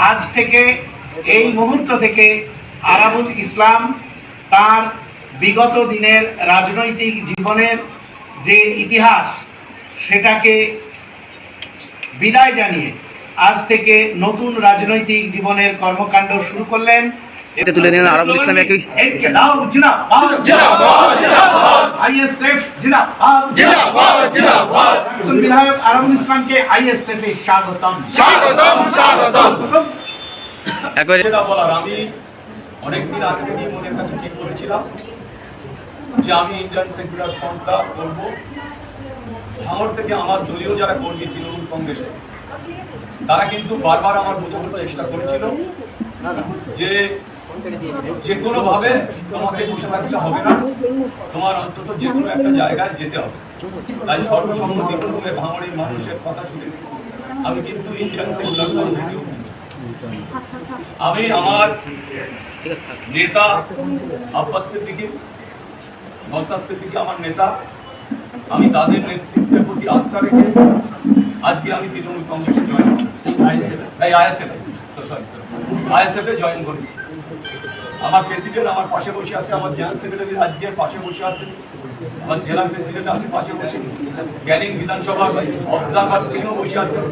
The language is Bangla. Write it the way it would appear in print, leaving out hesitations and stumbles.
আজ থেকে এই মুহূর্ত থেকে আরাবুল ইসলাম তার বিগত দিনের রাজনৈতিক জীবনের যে ইতিহাস সেটাকে বিদায় জানিয়ে আজ থেকে নতুন রাজনৈতিক জীবনের কর্মকাণ্ড শুরু করলেন। এটা তুলে নিলেন আরাবুল ইসলাম একই ইনকিলাব জিন্দাবাদ জিন্দাবাদ জিন্দাবাদ আইএসএফ জিন্দাবাদ জিন্দাবাদ জিন্দাবাদ বিধায়ক আরাবুল ইসলামকে আইএসএফ এ স্বাগতম স্বাগতম স্বাগতম। একবারে যেটা বলার, আমি অনেকদিন আগে থেকেই মনের কাছে ঠিক করেছিলাম যে আমি ইন্ডিয়ান সেকুলার ফ্রন্টটা করবো। ভাঙড় থেকে আমার দলীয় যারা কর্মী তৃণমূল কংগ্রেসে, তারা কিন্তু বারবার আমার বোঝানোর চেষ্টা করেছিল যে কোনো ভাবে তোমাকে বসে থাকলে হবে না, তোমার অন্তত যে কোনো একটা জায়গায় যেতে হবে। তাই সর্বসম্মতিক্রমে ভাঙড়ের মানুষের কথা শুনে আমি কিন্তু ইন্ডিয়ান সেকুলার ফ্রন্ট আমি আমার নেতা আব্বাস সিদ্দিকী, নওশাদ সিদ্দিকী আমার নেতা, আমি তাদের নেতৃত্বের প্রতি আস্থা রেখে আজকে আমি তৃণমূল কংগ্রেসে জয়েন আইএসএফ এ জয়েন করেছি। আমার প্রেসিডেন্ট আমার পাশে বসে আছে, আমার জেনারেল সেক্রেটারি রাজ্যের পাশে বসে আছে, আমার জেলা প্রেসিডেন্ট আছে পাশে বসে, ক্যানিং বিধানসভার অবজারভার তিনিও বসে আছেন।